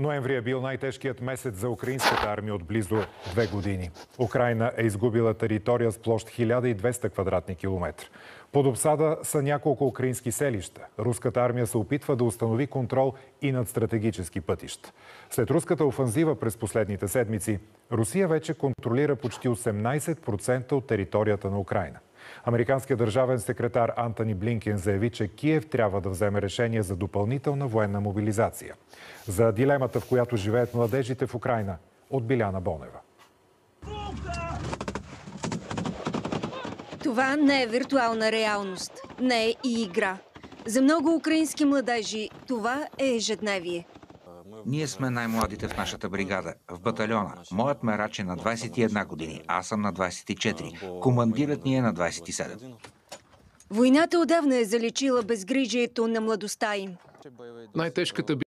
Ноември е бил най-тежкият месец за украинската армия от близо 2 години. Украйна е изгубила територия с площ 1200 квадратни километра. Под обсада са няколко украински селища. Руската армия се опитва да установи контрол и над стратегически пътища. След руската офанзива през последните седмици, Русия вече контролира почти 18% от територията на Украйна. Американският държавен секретар Антони Блинкен заяви, че Киев трябва да вземе решение за допълнителна военна мобилизация. За дилемата, в която живеят младежите в Украйна, от Биляна Бонева. Това не е виртуална реалност, не е и игра. За много украински младежи това е ежедневие. Ние сме най-младите в нашата бригада, в батальона. Моят мерач е на 21 години, аз съм на 24. Командирът ни е на 27. Войната отдавна е заличила безгрижието на младостта им. Най-тежката